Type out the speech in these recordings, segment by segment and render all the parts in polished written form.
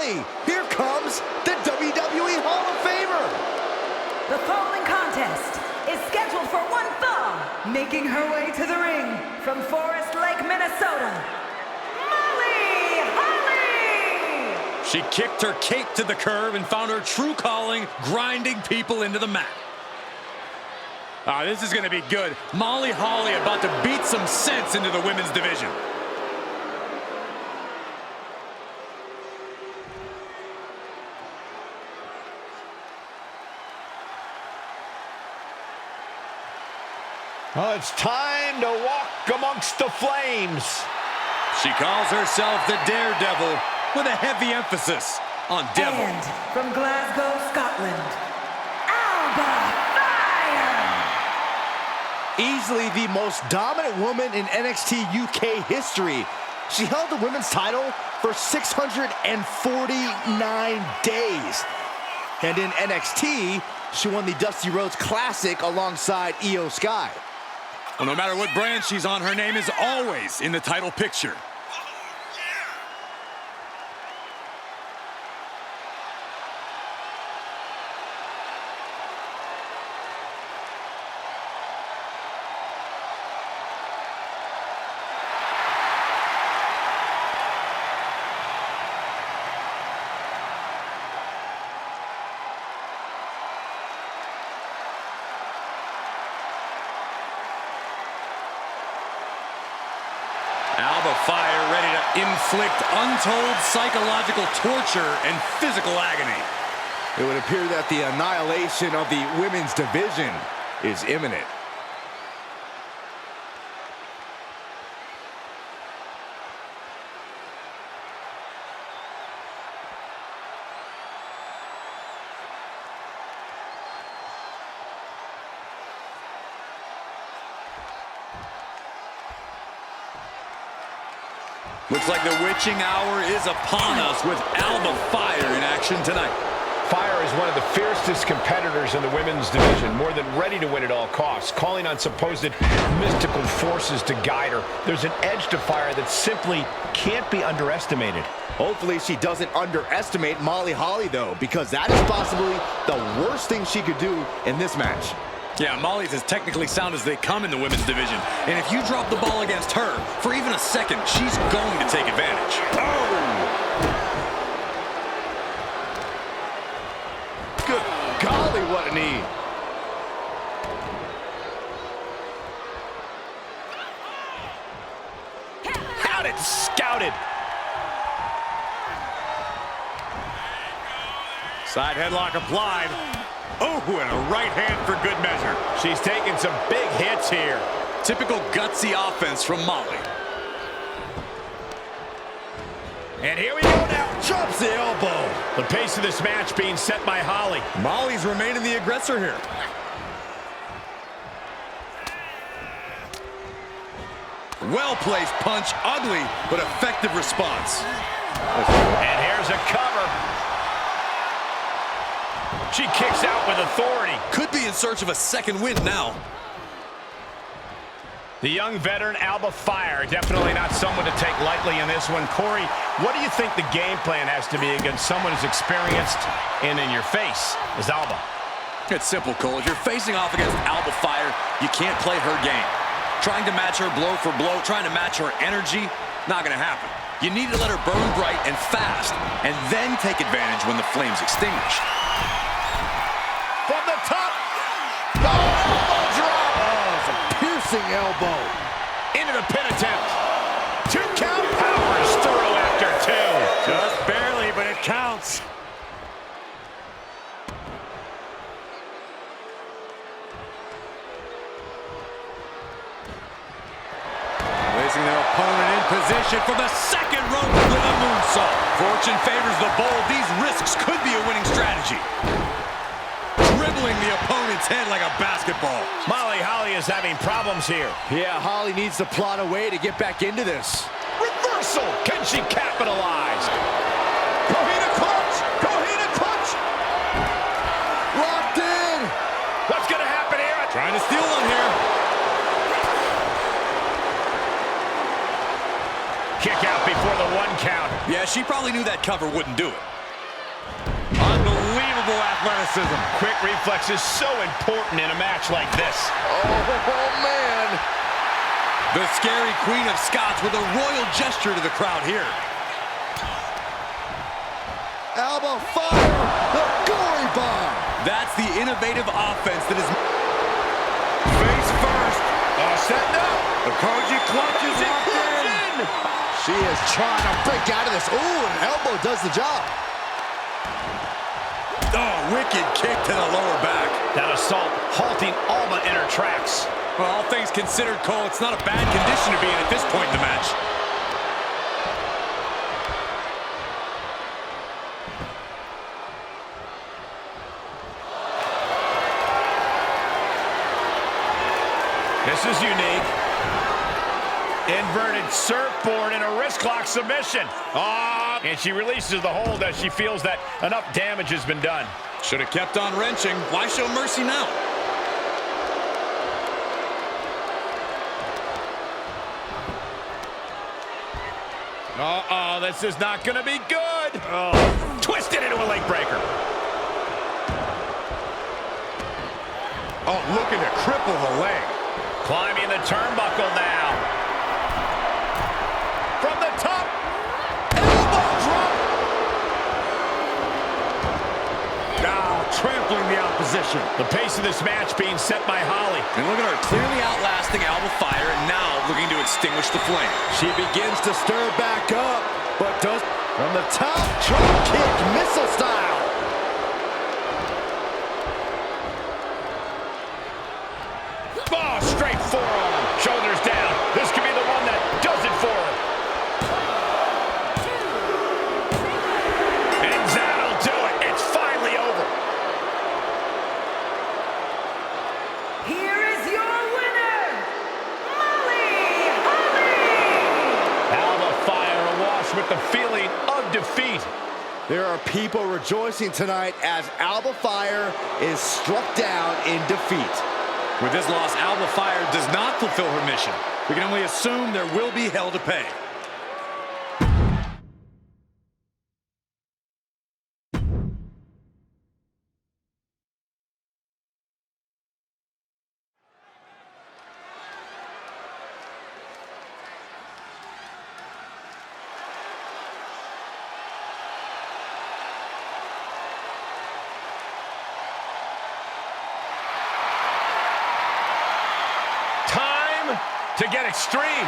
Holly. Here comes the WWE Hall of Famer. The following contest is scheduled for one fall. Making her way to the ring from Forest Lake, Minnesota, Molly Holly! She kicked her cape to the curb and found her true calling, grinding people into the mat. This is going to be good. Molly Holly about to beat some sense into the women's division. Well, it's time to walk amongst the flames. She calls herself the Daredevil with a heavy emphasis on devil. And from Glasgow, Scotland, Alba Fire! Easily the most dominant woman in NXT UK history. She held the women's title for 649 days. And in NXT, she won the Dusty Rhodes Classic alongside Io Sky. Well, no matter what brand she's on, her name is always in the title picture. Alba Fire ready to inflict untold psychological torture and physical agony. It would appear that the annihilation of the women's division is imminent. Looks like the witching hour is upon us with Alba Fire in action tonight. Fire is one of the fiercest competitors in the women's division, more than ready to win at all costs, calling on supposed mystical forces to guide her. There's an edge to Fire that simply can't be underestimated. Hopefully she doesn't underestimate Molly Holly, though, because that is possibly the worst thing she could do in this match. Yeah, Molly's as technically sound as they come in the women's division. And if you drop the ball against her for even a second, she's going to take advantage. Oh! Good golly, what a knee. Had it scouted. Side headlock applied. Oh, and a right hand for good measure. She's taking some big hits here. Typical gutsy offense from Molly. And here we go now. Drops the elbow. The pace of this match being set by Holly. Molly's remaining the aggressor here. Well-placed punch, ugly, but effective response. And here's a cover. She kicks out with authority. Could be in search of a second win now. The young veteran Alba Fire, definitely not someone to take lightly in this one. Corey, what do you think the game plan has to be against someone as experienced and in your face as Alba? It's simple, Cole. If you're facing off against Alba Fire, you can't play her game. Trying to match her blow for blow, trying to match her energy, not going to happen. You need to let her burn bright and fast, and then take advantage when the flame's extinguished. From the top. Oh, elbow drop. Oh, it's a piercing elbow. Into the pin attempt. 2 count, powers through after 2. Just barely, but it counts. Placing their opponent in position for the second rope with a moonsault. Fortune favors the bold. These risks could be a winning strategy. Dribbling the opponent's head like a basketball. Molly Holly is having problems here. Yeah, Holly needs to plot a way to get back into this. Reversal. Can she capitalize? Cohina clutch! Cohina clutch! Locked in! What's going to happen here? Trying to steal one here. Kick out before the 1 count. Yeah, she probably knew that cover wouldn't do it. unbelievable athleticism. Quick reflexes so important in a match like this. Oh, man. The scary Queen of Scots with a royal gesture to the crowd here. Elbow fire, the gory bomb. That's the innovative offense that is face first. Setting up. The Koji clutch is in. She is trying to break out of this. Ooh, an elbow does the job. Oh, wicked kick to the lower back. That assault halting Alba in her tracks. Well, all things considered, Cole, it's not a bad condition to be in at this point in the match. This is unique. Inverted surfboard and a wrist lock submission. And she releases the hold as she feels that enough damage has been done. Should have kept on wrenching. Why show mercy now? Uh-oh, this is not going to be good. Twisted into a leg breaker. Oh, looking to cripple the leg. Climbing the turnbuckle now. From the top. Elbow drop. Now trampling the opposition. The pace of this match being set by Holly. And look at her clearly outlasting Alba Fire and now looking to extinguish the flame. She begins to stir back up, but does from the top, drop kick, missile style. Oh, straight forearm. Shoulders down. This could be the one that does it for her. And that'll do it. It's finally over. Here is your winner, Molly Holly! Alba Fire awash with the feeling of defeat. There are people rejoicing tonight as Alba Fire is struck down in defeat. With this loss, Alba Fire does not fulfill her mission. We can only assume there will be hell to pay. Time to get extreme.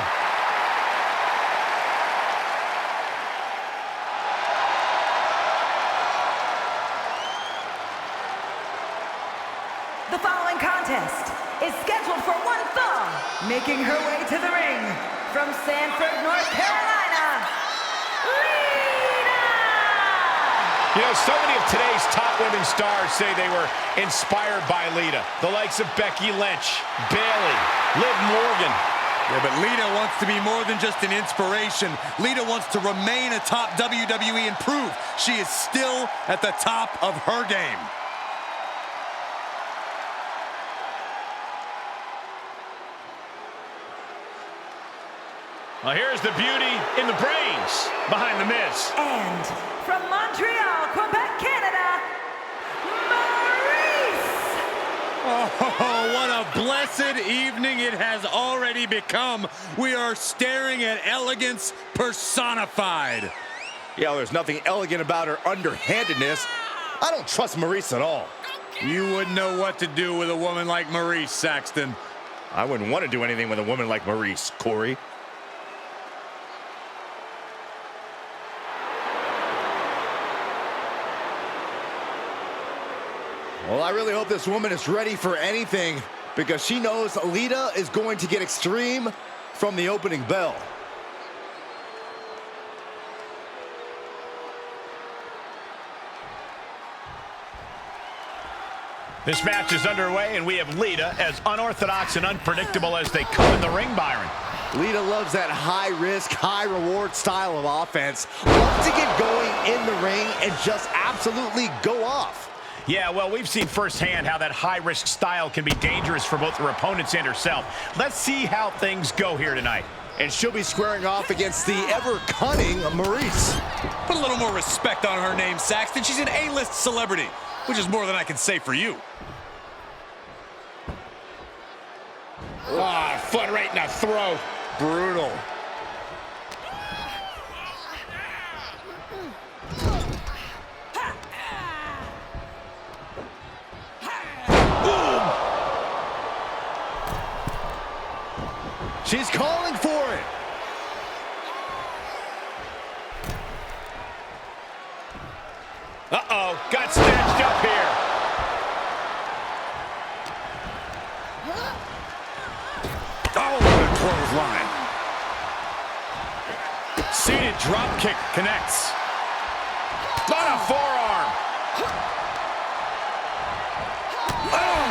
The following contest is scheduled for one fall, making her way to the ring from Sanford, North Carolina, Lita! You know, so many of today's top women stars say they were inspired by Lita. The likes of Becky Lynch, Bayley, Liv Morgan. Yeah, but Lita wants to be more than just an inspiration. Lita wants to remain a top WWE and prove she is still at the top of her game. Well, here's the beauty in the brains behind The Miz. And from Montreal, Quebec, Canada, Maurice! Oh, what a blessed evening it has already become. We are staring at elegance personified. Yeah, there's nothing elegant about her underhandedness. I don't trust Maurice at all. You wouldn't know what to do with a woman like Maurice, Saxton. I wouldn't want to do anything with a woman like Maurice, Corey. Well, I really hope this woman is ready for anything because she knows Lita is going to get extreme from the opening bell. This match is underway, and we have Lita as unorthodox and unpredictable as they come in the ring, Byron. Lita loves that high-risk, high-reward style of offense. Loves to get going in the ring and just absolutely go off. Yeah, well, we've seen firsthand how that high-risk style can be dangerous for both her opponents and herself. Let's see how things go here tonight. And she'll be squaring off against the ever-cunning Maryse. Put a little more respect on her name, Saxton. She's an A-list celebrity, which is more than I can say for you. Ah, foot right in the throat. Brutal. She's calling for it. Uh-oh, got snatched up here. Oh, what a clothesline. Seated drop kick connects. On a forearm. Oh!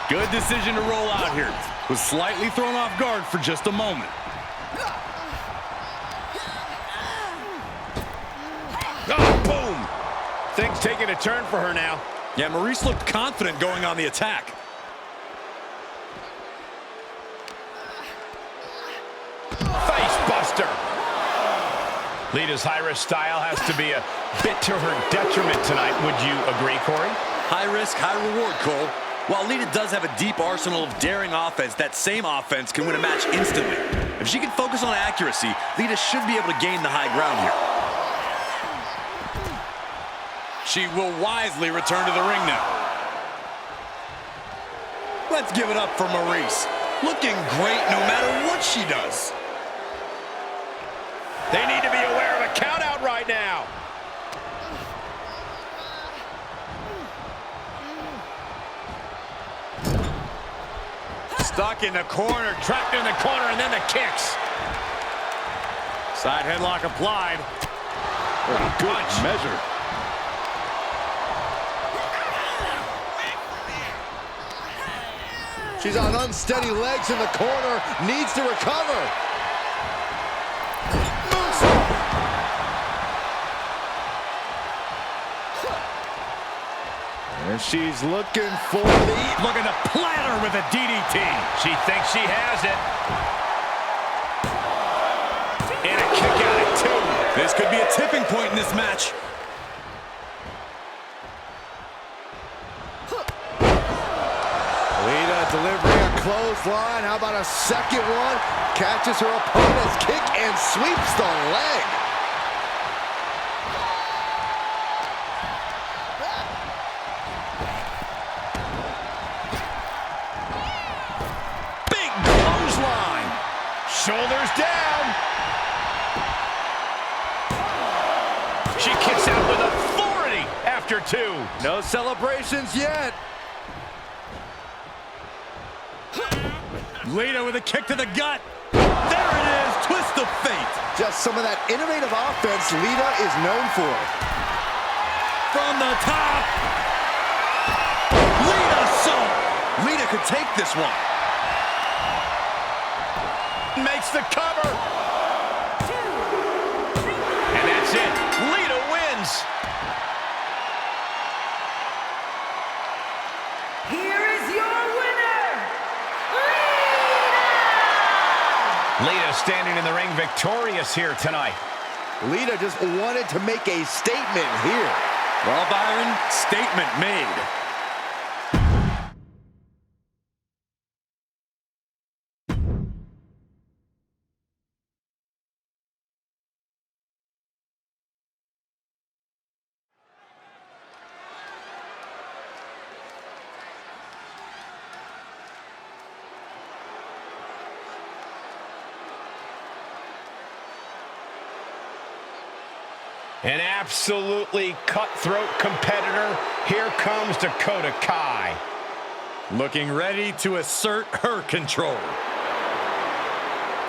Good decision to roll out here. Was slightly thrown off guard for just a moment. Oh, boom. Things taking a turn for her now. Yeah, Maryse looked confident going on the attack. Face buster. Lita's high-risk style has to be a bit to her detriment tonight. Would you agree, Corey? High risk, high reward, Cole. While Lita does have a deep arsenal of daring offense, that same offense can win a match instantly. If she can focus on accuracy, Lita should be able to gain the high ground here. She will wisely return to the ring now. Let's give it up for Maryse. Looking great no matter what she does. They need to be aware of a count out right now. Stuck in the corner, trapped in the corner, and then the kicks. Side headlock applied. Good measure. She's on unsteady legs in the corner, needs to recover. And she's looking for the... Looking to platter with a DDT. She thinks she has it. And a kick out at 2. This could be a tipping point in this match. Lita delivering a clothesline. How about a second one? Catches her opponent's kick and sweeps the leg. Big clothesline. Shoulders down. She kicks out with authority after 2. No celebrations yet. Lita with a kick to the gut. There it is, twist of fate. Just some of that innovative offense Lita is known for. From the top. Lita salt. Lita could take this one. Makes the cover. 2. And that's it. Lita wins. Here is your winner, Lita standing in the ring victorious here tonight. Lita just wanted to make a statement here. Well, Byron, statement made. An absolutely cutthroat competitor. Here comes Dakota Kai. Looking ready to assert her control.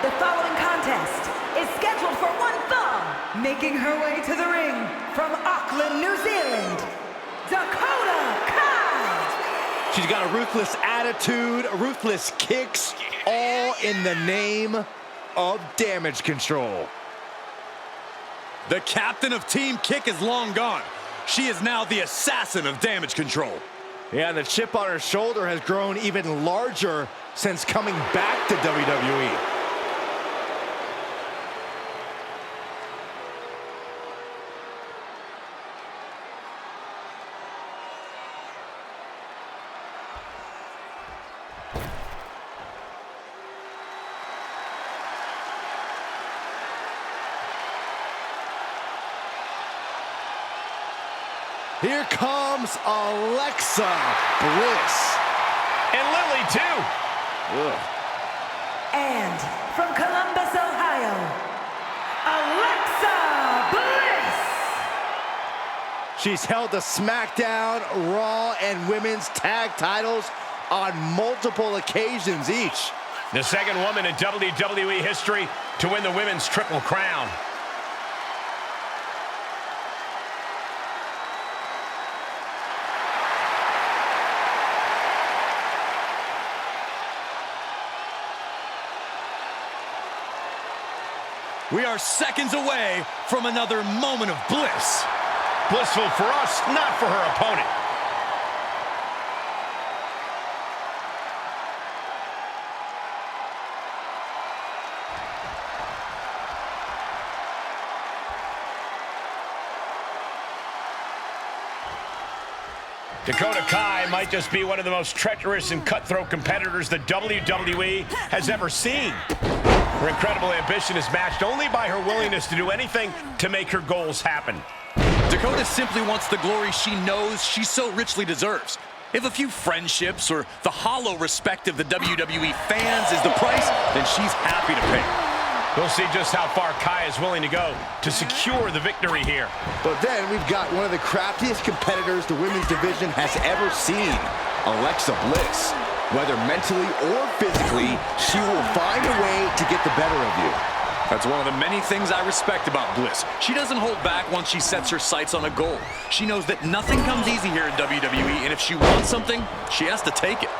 The following contest is scheduled for one fall. Making her way to the ring from Auckland, New Zealand, Dakota Kai. She's got a ruthless attitude, ruthless kicks, all in the name of damage control. The captain of Team Kick is long gone. She is now the assassin of damage control. Yeah, and the chip on her shoulder has grown even larger since coming back to WWE. Here comes Alexa Bliss. And Lily, too. Ugh. And from Columbus, Ohio, Alexa Bliss. She's held the SmackDown, Raw, and Women's Tag titles on multiple occasions each. The second woman in WWE history to win the Women's Triple Crown. We are seconds away from another moment of bliss. Blissful for us, not for her opponent. Dakota Kai might just be one of the most treacherous and cutthroat competitors the WWE has ever seen. Her incredible ambition is matched only by her willingness to do anything to make her goals happen. Dakota simply wants the glory she knows she so richly deserves. If a few friendships or the hollow respect of the WWE fans is the price, then she's happy to pay. We'll see just how far Kai is willing to go to secure the victory here. But then we've got one of the craftiest competitors the women's division has ever seen, Alexa Bliss. Whether mentally or physically, she will find a way to get the better of you. That's one of the many things I respect about Bliss. She doesn't hold back once she sets her sights on a goal. She knows that nothing comes easy here in WWE, and if she wants something, she has to take it.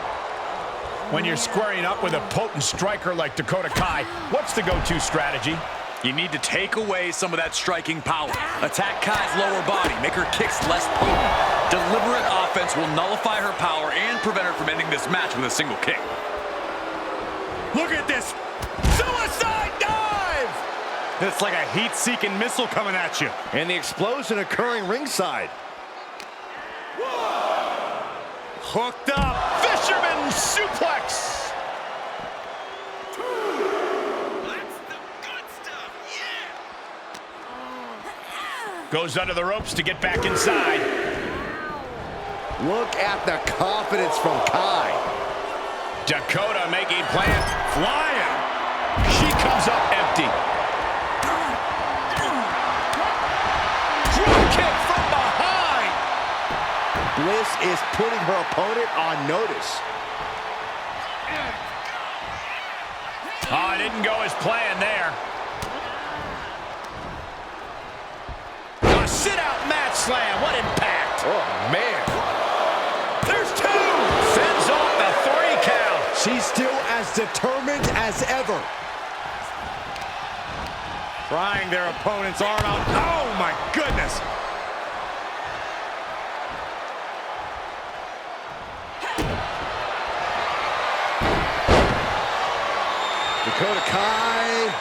When you're squaring up with a potent striker like Dakota Kai, what's the go-to strategy? You need to take away some of that striking power. Attack Kai's lower body, make her kicks less potent. Deliberate offense will nullify her power and prevent her from ending this match with a single kick. Look at this suicide dive! It's like a heat-seeking missile coming at you. And the explosion occurring ringside. Hooked up. Fisherman suplex! Goes under the ropes to get back inside. Look at the confidence from Kai. Dakota making plan. Flying. She comes up empty. Drop kick from behind. Bliss is putting her opponent on notice. Oh, it didn't go as planned there. A sit-out mat slam. What impact. Oh, man. There's two. Fends off the 3 count. She's still as determined as ever. Prying their opponent's arm out. Oh, my goodness. Dakota Kai.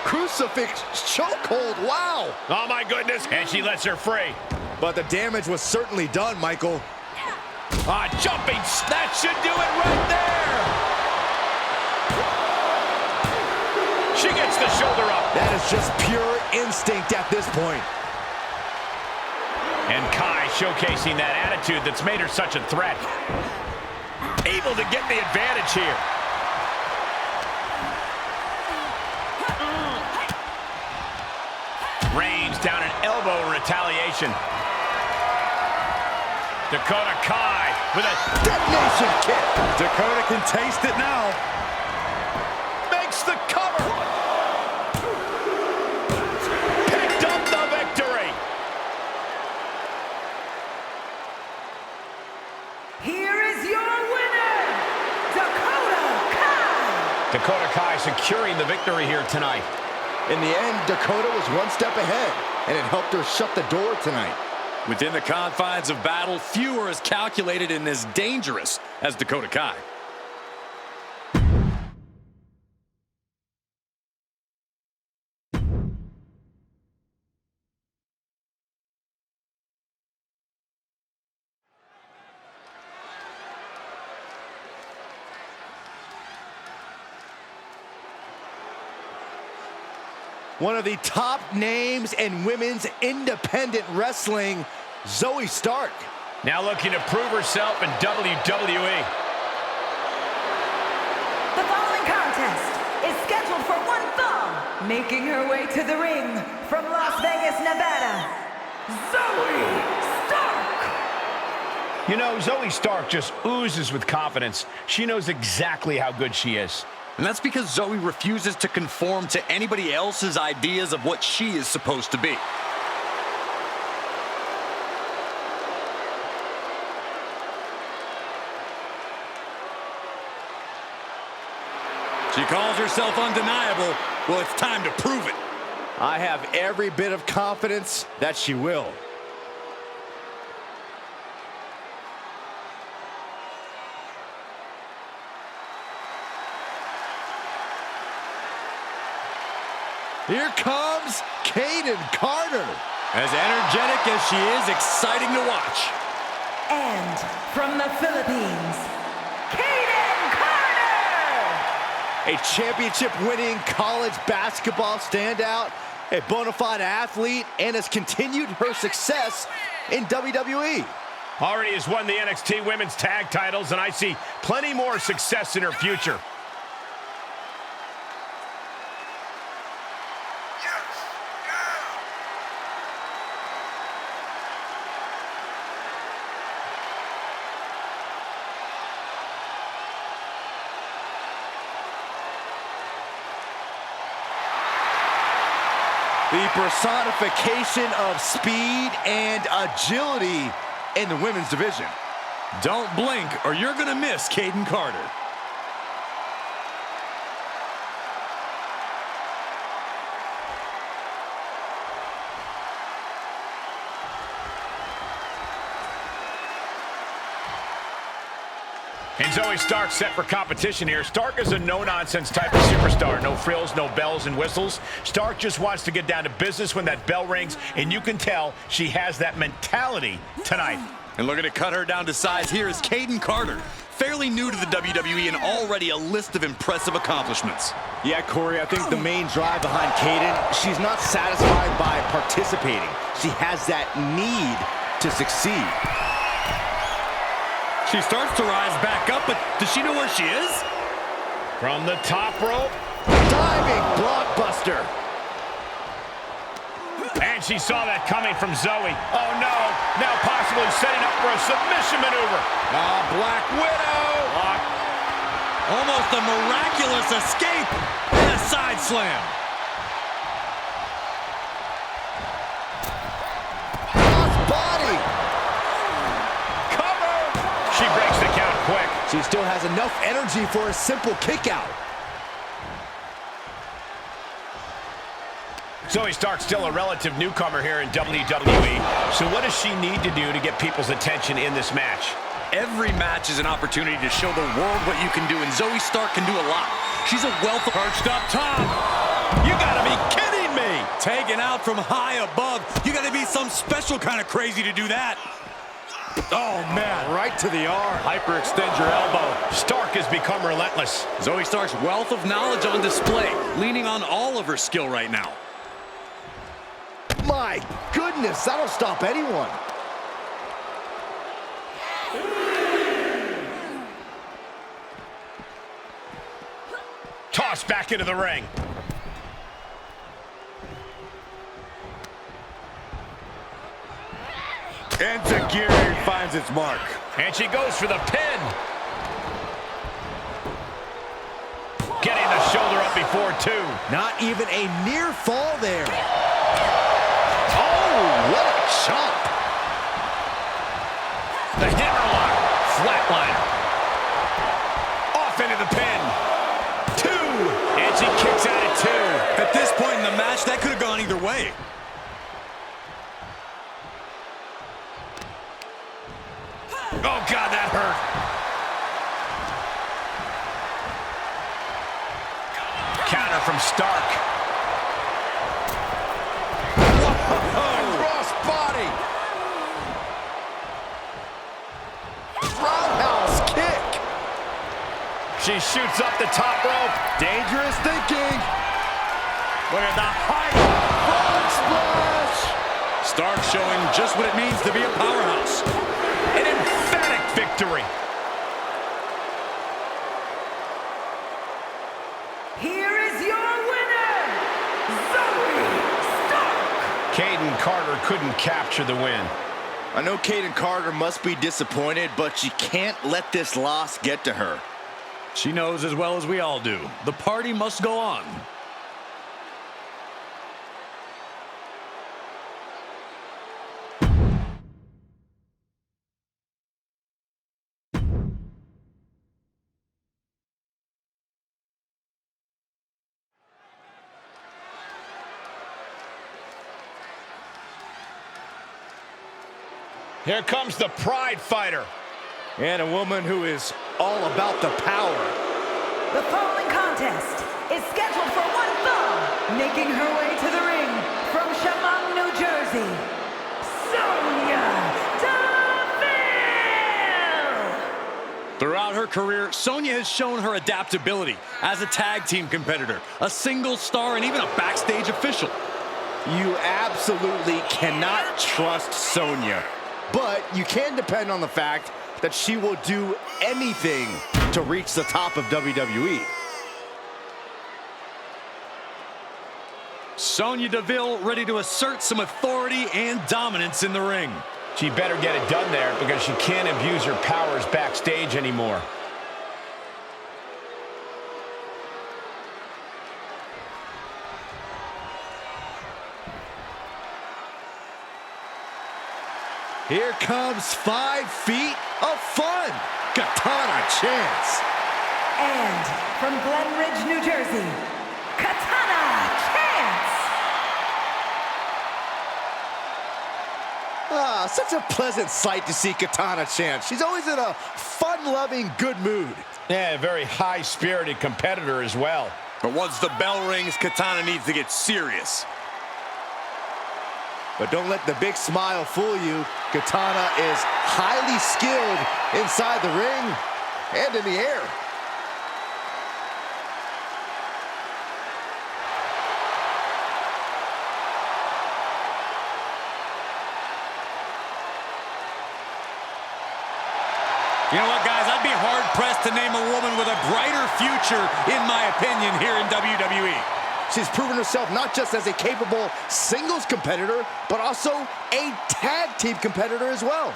Crucifix chokehold. Wow. Oh, my goodness. And she lets her free. But the damage was certainly done, Michael. Jumping. That should do it right there. She gets the shoulder up. That is just pure instinct at this point. And Kai showcasing that attitude that's made her such a threat. Able to get the advantage here. Reigns down an elbow in retaliation. Dakota Kai with a Detonation kick. Dakota can taste it now. makes the cover. Picked up the victory. Here is your winner, Dakota Kai. Dakota Kai securing the victory here tonight. In the end, Dakota was one step ahead, and it helped her shut the door tonight. Within the confines of battle, few are as calculated and as dangerous as Dakota Kai. One of the top names in women's independent wrestling Zoey Stark. Now looking to prove herself in WWE. The following contest is scheduled for one fall. Making her way to the ring from Las Vegas, Nevada, Zoey Stark. You know, Zoey Stark just oozes with confidence. She knows exactly how good she is. And that's because Zoey refuses to conform to anybody else's ideas of what she is supposed to be. She calls herself undeniable. Well, it's time to prove it. I have every bit of confidence that she will. Here comes Kayden Carter. As energetic as she is, exciting to watch. And from the Philippines, Kayden Carter. A championship-winning college basketball standout, a bona fide athlete, and has continued her success in WWE. Already has won the NXT Women's Tag Titles, and I see plenty more success in her future. The personification of speed and agility in the women's division. Don't blink or you're going to miss Kayden Carter. And Zoey Stark set for competition here. Stark is a no-nonsense type of superstar. No frills, no bells and whistles. Stark just wants to get down to business when that bell rings, and you can tell she has that mentality tonight. And looking to cut her down to size here is Kayden Carter. Fairly new to the WWE and already a list of impressive accomplishments. Yeah, Corey, I think the main drive behind Kayden, she's not satisfied by participating. She has that need to succeed. She starts to rise back up, but does she know where she is? From the top rope. Diving blockbuster. And she saw that coming from Zoey. Oh, no. Now possibly setting up for a submission maneuver. Black Widow. Almost a miraculous escape and a side slam. Body. Cover. She breaks the count quick. She still has enough energy for a simple kick out. Zoey Stark's still a relative newcomer here in WWE. So what does she need to do to get people's attention in this match? Every match is an opportunity to show the world what you can do, and Zoey Stark can do a lot. She's a wealth of perched up top. You gotta be kidding me! Taken out from high above. You gotta be some special kind of crazy to do that. Oh, man. Right to the arm. Hyperextend your elbow. Stark has become relentless. Zoey Stark's wealth of knowledge on display, leaning on all of her skill right now. My goodness, that'll stop anyone. Tossed back into the ring. And Zagiri finds its mark. And she goes for the pin. Getting the shoulder up before two. Not even a near fall there. Oh, what a chop. The hammerlock. Flatliner. Off into the pin. Two. And she kicks out at two. At this point in the match, that could have gone either way. Oh, God, that hurt. Counter from Stark. Cross body. Roundhouse kick. She shoots up the top rope. Dangerous thinking. Look at the height. Frog splash. Stark showing just what it means to be a powerhouse. An emphatic victory. Here is your winner, Zoe Stark! Kayden Carter couldn't capture the win. I know Kayden Carter must be disappointed, but she can't let this loss get to her. She knows as well as we all do. The party must go on. Here comes the Pride Fighter. And a woman who is all about the power. The following contest is scheduled for one fall, making her way to the ring from Chemung, New Jersey, Sonya Deville! Throughout her career, Sonya has shown her adaptability as a tag team competitor, a single star, and even a backstage official. You absolutely cannot trust Sonya, but you can depend on the fact that she will do anything to reach the top of WWE. Sonya Deville ready to assert some authority and dominance in the ring. She better get it done there because she can't abuse her powers backstage anymore. Here comes 5 feet of fun. Katana Chance. And from Glen Ridge, New Jersey, Katana Chance! Such a pleasant sight to see Katana Chance. She's always in a fun-loving, good mood. Yeah, a very high-spirited competitor as well. But once the bell rings, Katana needs to get serious. But don't let the big smile fool you. Katana is highly skilled inside the ring and in the air. You know what, guys? I'd be hard-pressed to name a woman with a brighter future, in my opinion, here in WWE. She's proven herself not just as a capable singles competitor, but also a tag team competitor as well.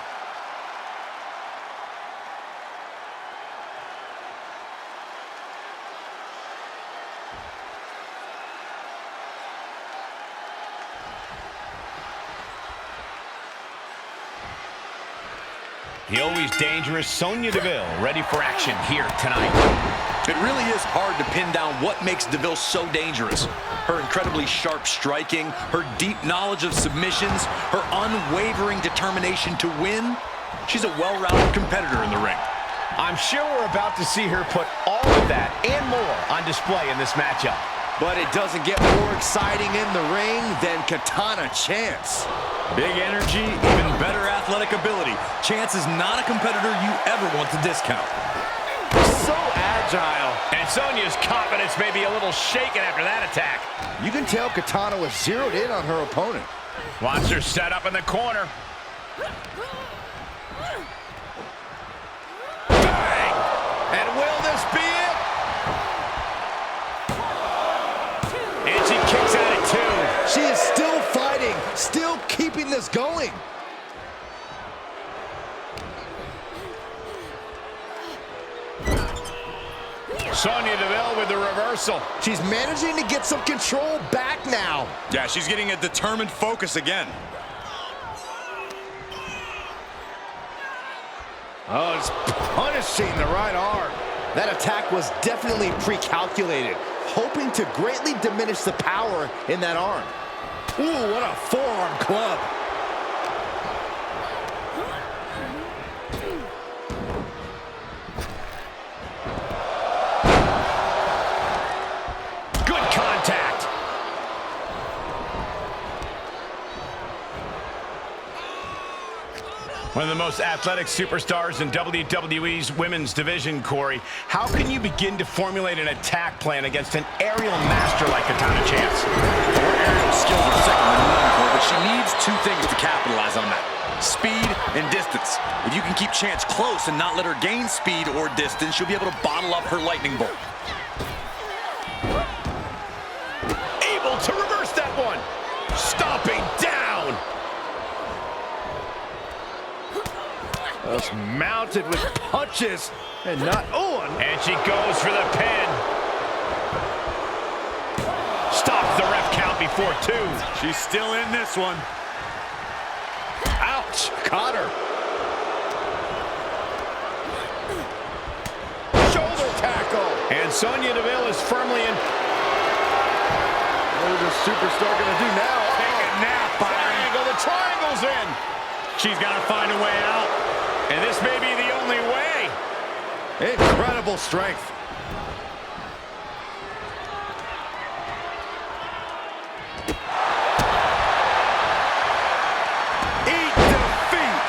The always dangerous Sonya Deville ready for action here tonight. It really is hard to pin down what makes Deville so dangerous. Her incredibly sharp striking, her deep knowledge of submissions, her unwavering determination to win. She's a well-rounded competitor in the ring. I'm sure we're about to see her put all of that and more on display in this matchup. But it doesn't get more exciting in the ring than Katana Chance. Big energy, even better athletic ability. Chance is not a competitor you ever want to discount. So agile. And Sonya's confidence may be a little shaken after that attack. You can tell Katana was zeroed in on her opponent. Watch her set up in the corner. Bang! And will this be it? And she kicks out at 2. She is still fighting, still keeping this going. Sonya Deville with the reversal. She's managing to get some control back now. Yeah, she's getting a determined focus again. Oh, it's punishing the right arm. That attack was definitely pre-calculated, hoping to greatly diminish the power in that arm. Ooh, what a forearm club. Good contact. One of the most athletic superstars in WWE's women's division, Corey. How can you begin to formulate an attack plan against an aerial master like Katana Chance? Her aerial skills are second to none, Cole, but she needs two things to Chance. If you can keep Chance close and not let her gain speed or distance, she'll be able to bottle up her lightning bolt. Able to reverse that one. Stomping down. Just mounted with punches and not on. And she goes for the pin. Stops the ref count before 2. She's still in this one. Ouch, caught her. Shoulder tackle. And Sonya Deville is firmly in. What is this superstar gonna do now? Take a nap, Byron. Triangle, the triangle's in. She's got to find a way out. And this may be the only way. Incredible strength. Eat defeat.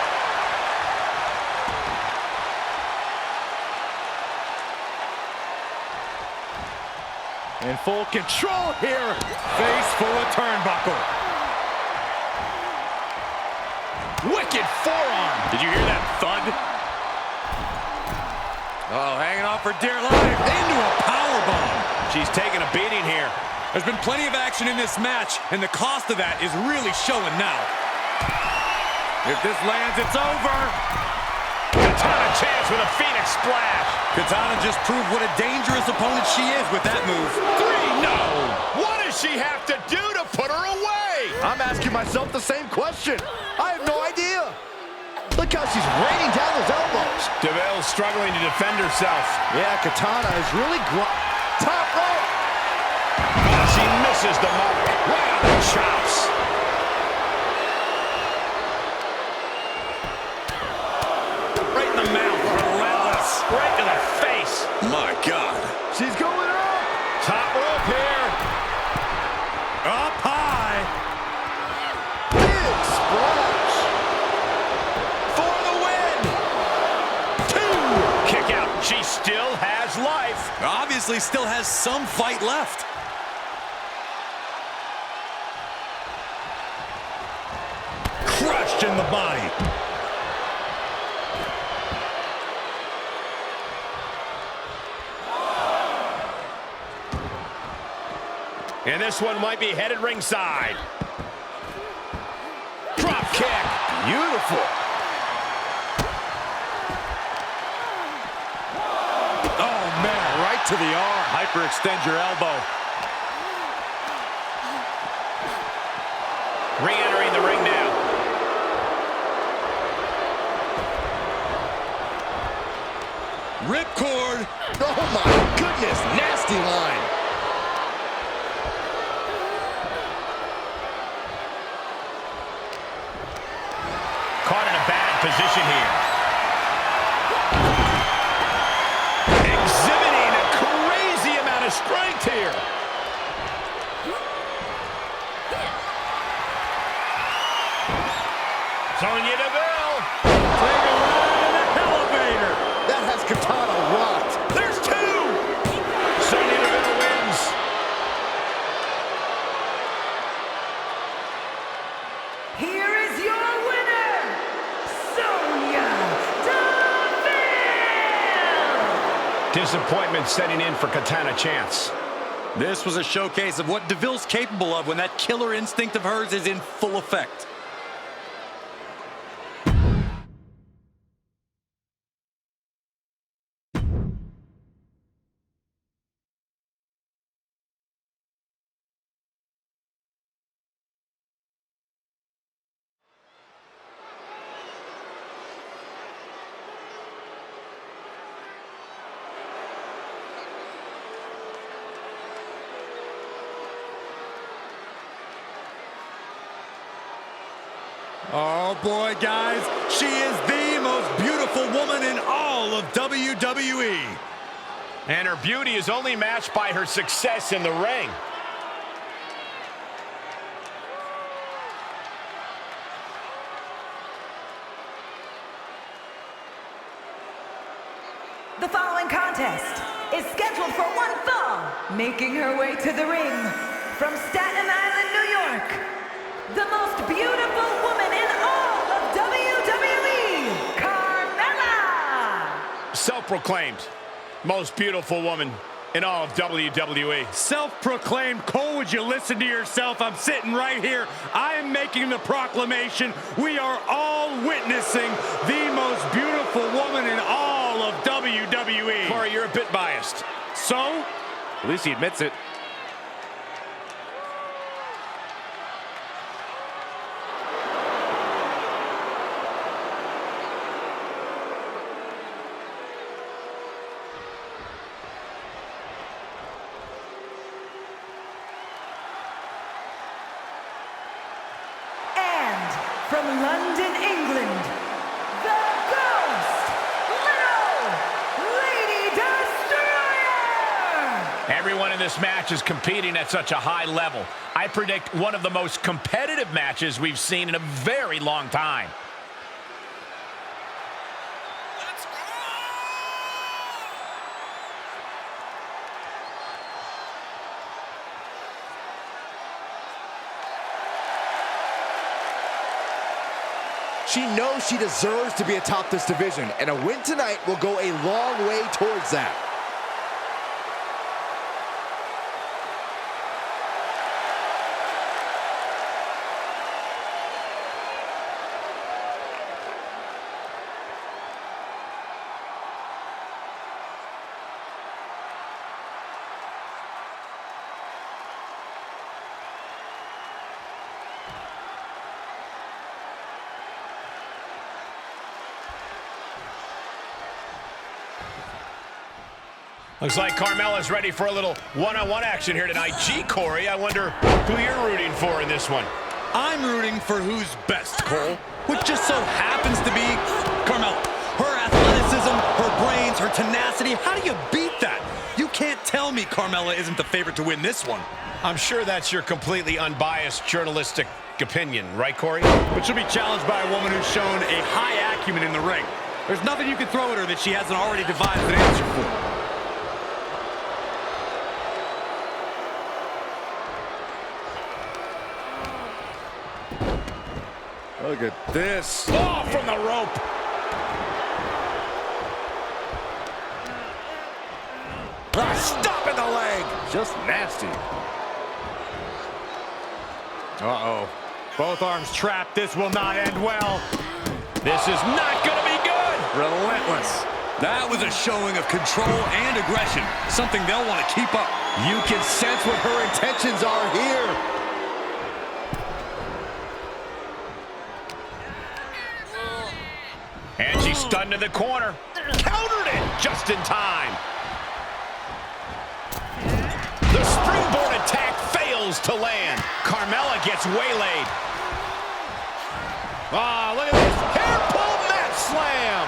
In full control here. Face full of turnbuckle. Wicked forearm. Did you hear that thud? Oh, hanging on for dear life. Into a powerbomb. She's taking a beating here. There's been plenty of action in this match, and the cost of that is really showing now. If this lands, it's over. Katana Chance with a Phoenix splash. Katana just proved what a dangerous opponent she is with that move. 3, no. What does she have to do to put her away? I'm asking myself the same question. I have no idea. Look how she's raining down those elbows. Deville struggling to defend herself. Yeah, Katana is really top rope. Oh, she misses the mark. Right on the chops. Right in the mouth. Relentless. Right to the face. My God. She's going up. Top rope here. Up high. Big splash. For the win. 2. Kick out. She still has life. Obviously still has some fight left. Crushed in the body. And this one might be headed ringside. Drop kick. Beautiful. Oh, man, right to the arm. Hyperextend your elbow. Re-entering the ring now. Ripcord. Oh, my goodness. Nasty line. Caught in a bad position here. Exhibiting a crazy amount of strength here. Sonya Deville. Take a ride in the elevator. That has Katana rocked. There's 2. Sonya Deville wins. Here is your winner, Sonya Deville! Disappointment setting in for Katana Chance. This was a showcase of what Deville's capable of when that killer instinct of hers is in full effect. Oh boy, guys, she is the most beautiful woman in all of WWE. And her beauty is only matched by her success in the ring. The following contest is scheduled for one fall. Making her way to the ring from Staten Island, New York, the most beautiful woman in all of WWE, self-proclaimed most beautiful woman in all of WWE. Self-proclaimed. Cole, would you listen to yourself? I'm sitting right here. I am making the proclamation. We are all witnessing the most beautiful woman in all of WWE. Corey, you're a bit biased. So? At least he admits it. From London, England, the Ghost, Little Lady Destroyer! Everyone in this match is competing at such a high level. I predict one of the most competitive matches we've seen in a very long time. She knows she deserves to be atop this division, and a win tonight will go a long way towards that. Looks like Carmella's ready for a little one-on-one action here tonight. Gee, Corey, I wonder who you're rooting for in this one. I'm rooting for who's best, Cole, which just so happens to be Carmella. Her athleticism, her brains, her tenacity, how do you beat that? You can't tell me Carmella isn't the favorite to win this one. I'm sure that's your completely unbiased journalistic opinion, right, Corey? But she'll be challenged by a woman who's shown a high acumen in the ring. There's nothing you can throw at her that she hasn't already devised an answer for. Look at this. Oh, from the rope. Stop in the leg. Just nasty. Uh-oh. Both arms trapped. This will not end well. This is not going to be good. Relentless. That was a showing of control and aggression. Something they'll want to keep up. You can sense what her intentions are here. And she's stunned in the corner. Countered it just in time. The springboard attack fails to land. Carmella gets waylaid. Ah, look at this. Hair pull mat slam.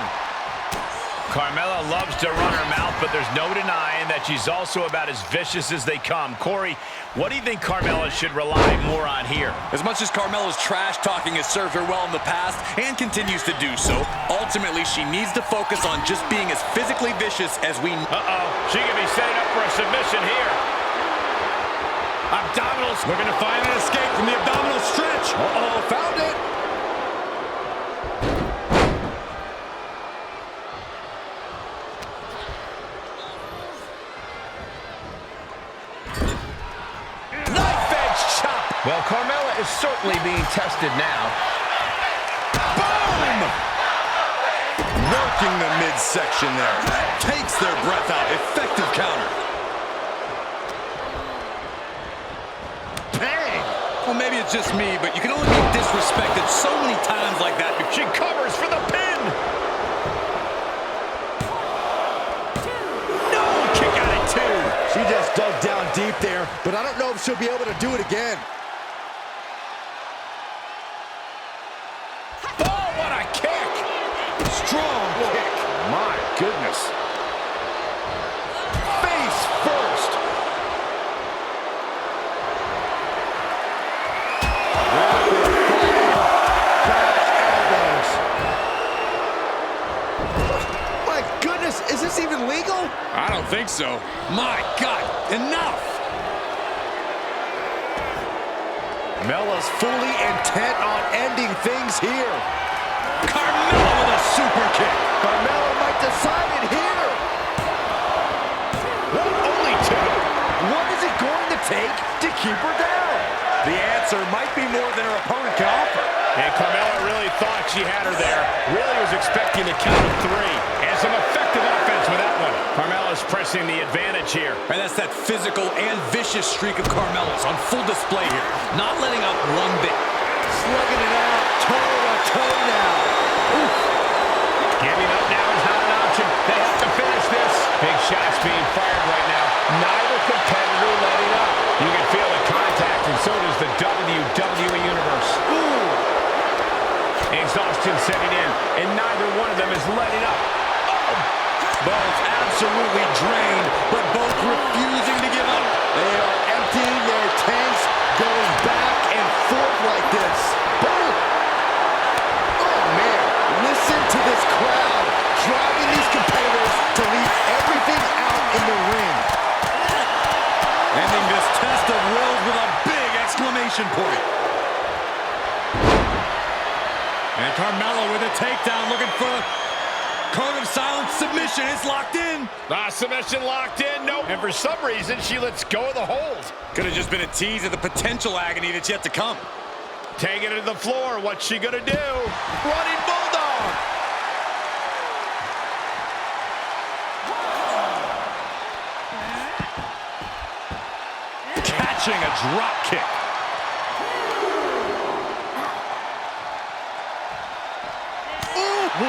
Carmella loves to run her mouth, but there's no denying that she's also about as vicious as they come. Corey, what do you think Carmella should rely more on here? As much as Carmella's trash talking has served her well in the past and continues to do so, ultimately she needs to focus on just being as physically vicious as we... She could be setting up for a submission here. Abdominals. Looking to find an escape from the abdominal stretch. Found it. Well, Carmella is certainly being tested now. Boom! Working the midsection there. Takes their breath out. Effective counter. Bang! Well, maybe it's just me, but you can only be disrespected so many times like that. She covers for the pin. No! Kick out at two. She just dug down deep there, but I don't know if she'll be able to do it again. Strong kick. My goodness. Face first. Rapid fire. Crash elbows. My goodness, is this even legal? I don't think so. My God, enough. Mella's fully intent on ending things here. Carmella with a super kick. Carmella might decide it here. keep her down? The answer might be more than her opponent can offer. And Carmella really thought she had her there. Really was expecting the count of 3. And some effective offense with that one. Carmella's pressing the advantage here. And that's that physical and vicious streak of Carmella's on full display here. Not letting up one bit. Slugging it out, toe-to-toe now. Oof. Giving up now is not an option. They have to finish this. Big shots being fired right now. Neither competitor letting up. You can feel the contact, and so does the WWE Universe. Ooh. Exhaustion setting in, and neither one of them is letting up. Both absolutely drained, but both refusing to give up. They are emptying their tanks, going back and forth like this. Boom! Oh, man. Listen to this crowd driving these competitors to leave everything out in the ring. Ending this test of wills with a big exclamation point. And Carmella with a takedown, looking for a code of silence submission. It's locked in. Submission locked in. Nope. And for some reason, she lets go of the hold. Could have just been a tease of the potential agony that's yet to come. Taking it to the floor. What's she gonna do? Running Bulldog. Catching a drop kick. Ooh.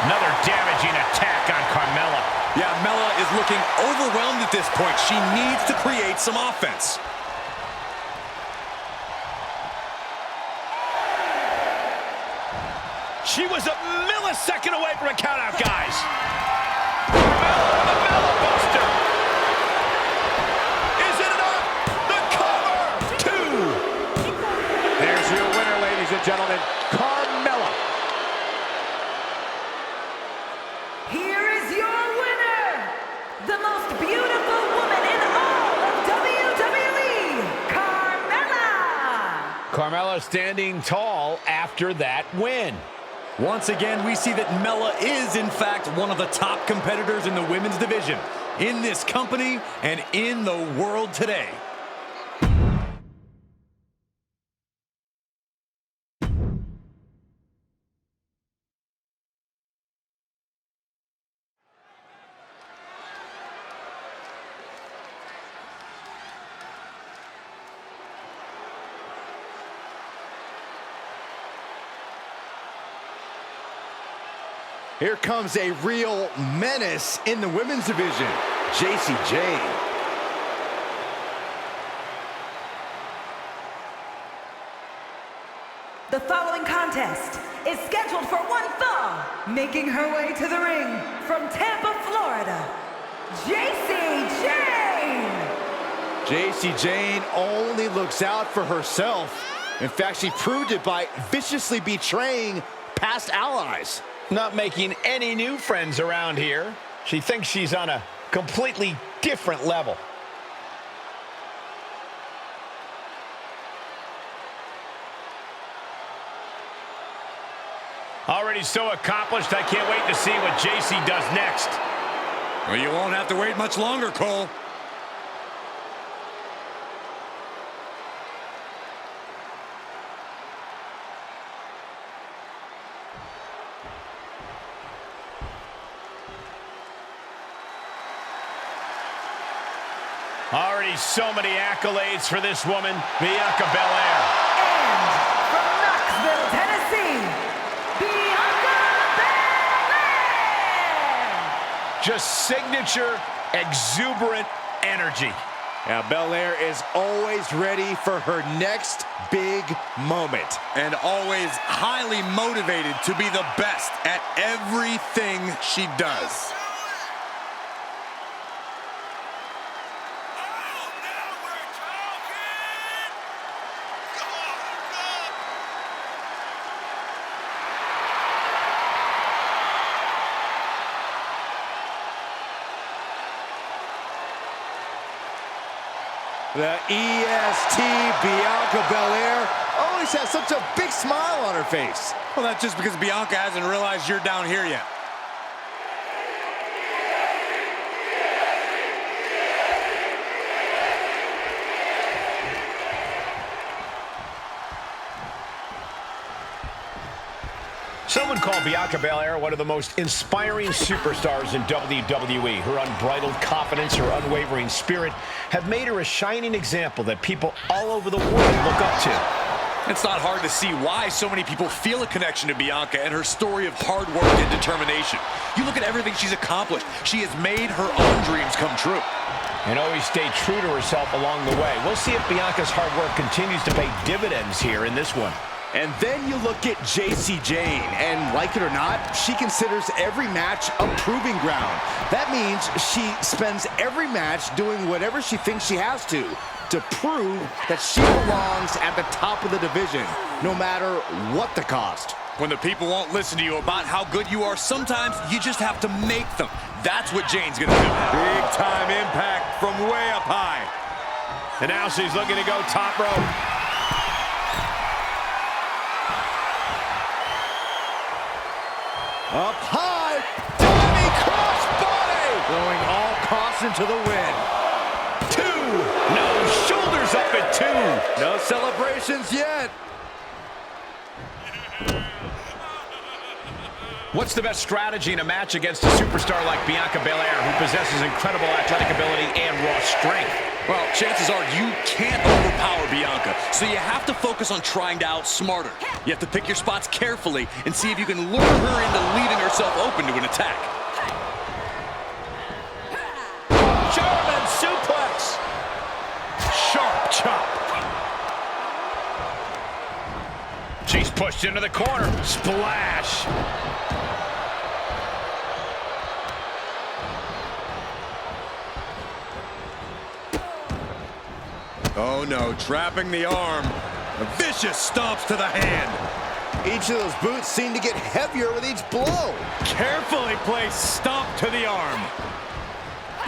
Another damaging attack on Carmella. Yeah, Mella is looking overwhelmed at this point. She needs to create some offense. She was a millisecond away from a countout, guys. Carmella, the Mella Buster. Is it enough? The cover. 2. There's your winner, ladies and gentlemen, Carmella. Here is your winner, the most beautiful woman in all of WWE, Carmella. Carmella standing tall after that win. Once again, we see that Mella is, in fact, one of the top competitors in the women's division, in this company and in the world today. Here comes a real menace in the women's division, Jacy Jayne. The following contest is scheduled for one fall, making her way to the ring from Tampa, Florida, Jacy Jayne. Jacy Jayne only looks out for herself. In fact, she proved it by viciously betraying past allies. Not making any new friends around here. She thinks she's on a completely different level. Already so accomplished, I can't wait to see what Jacy does next. Well, you won't have to wait much longer, Cole. Already so many accolades for this woman, Bianca Belair. And from Knoxville, Tennessee, Bianca Belair. Just signature, exuberant energy. Now, Belair is always ready for her next big moment. And always highly motivated to be the best at everything she does. The EST Bianca Belair always has such a big smile on her face. Well, that's just because Bianca hasn't realized you're down here yet. Some would call Bianca Belair one of the most inspiring superstars in WWE. Her unbridled confidence, her unwavering spirit have made her a shining example that people all over the world look up to. It's not hard to see why so many people feel a connection to Bianca and her story of hard work and determination. You look at everything she's accomplished. She has made her own dreams come true. And always stayed true to herself along the way. We'll see if Bianca's hard work continues to pay dividends here in this one. And then you look at Jacy Jayne, and like it or not, she considers every match a proving ground. That means she spends every match doing whatever she thinks she has to prove that she belongs at the top of the division, no matter what the cost. When the people won't listen to you about how good you are, sometimes you just have to make them. That's what Jayne's gonna do. Big time impact from way up high. And now she's looking to go top rope. Up high, diving crossbody! Throwing all caution to the wind. 2, no, shoulders up at 2. No celebrations yet. What's the best strategy in a match against a superstar like Bianca Belair, who possesses incredible athletic ability and raw strength? Well, chances are you can't overpower Bianca, so you have to focus on trying to outsmart her. You have to pick your spots carefully and see if you can lure her into leaving herself open to an attack. German suplex! Sharp chop! She's pushed into the corner. Splash! Oh no, trapping the arm. Vicious stomps to the hand. Each of those boots seem to get heavier with each blow. Carefully placed stomp to the arm.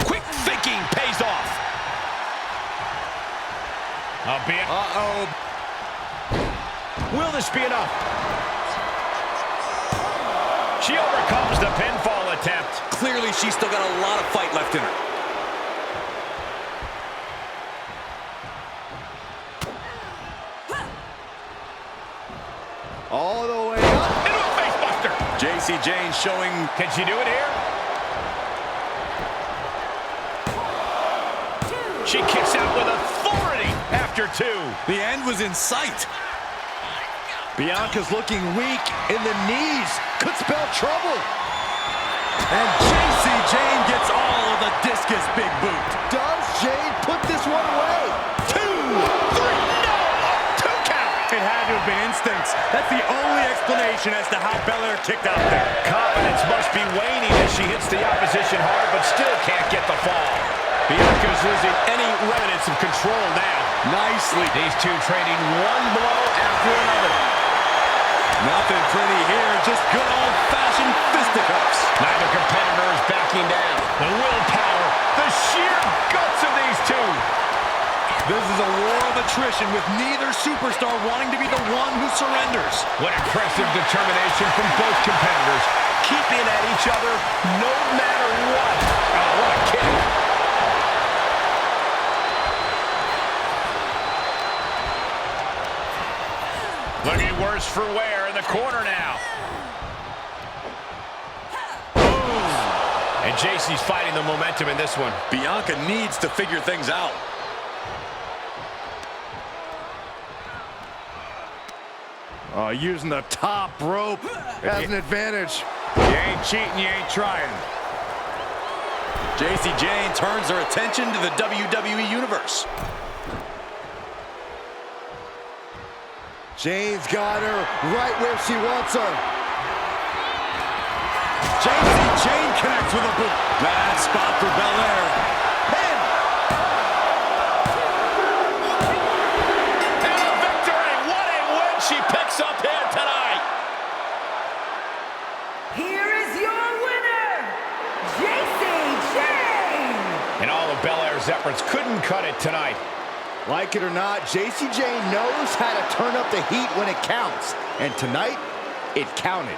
Quick thinking pays off. Uh-oh. Will this be enough? She overcomes the pinfall attempt. Clearly, she's still got a lot of fight left in her. All the way up. Into a facebuster. Jacy Jayne showing... Can she do it here? She kicks out with authority after 2. The end was in sight. Bianca's looking weak in the knees. Could spell trouble. And Jacy Jayne gets all of the discus big boot. Does Jayne put this one away? 2, 3, no! 2 count. It had to have been instincts. That's the only explanation as to how Belair kicked out there. Confidence must be waning as she hits the opposition hard, but still can't get the fall. Bianca's losing any remnants of control now. Nicely. These two trading one blow after another. Nothing pretty here, just good old-fashioned fisticuffs. Neither competitor is backing down. The willpower, the sheer guts of these two. This is a war of attrition with neither superstar wanting to be the one who surrenders. What impressive determination from both competitors, keeping at each other no matter what. Oh, what a kick. Looking worse for wear in the corner now. Boom. And Jacy's fighting the momentum in this one. Bianca needs to figure things out. Using the top rope as an advantage. You ain't cheating, you ain't trying. Jacy Jayne turns her attention to the WWE Universe. Jayne's got her right where she wants her. Jacy Jayne connects with a boot. Bad spot for Belair. Pin. And a victory! What a win she picks up here tonight! Here is your winner, Jacy Jayne. And all of Belair's efforts couldn't cut it tonight. Like it or not, JCJ knows how to turn up the heat when it counts. And tonight, it counted.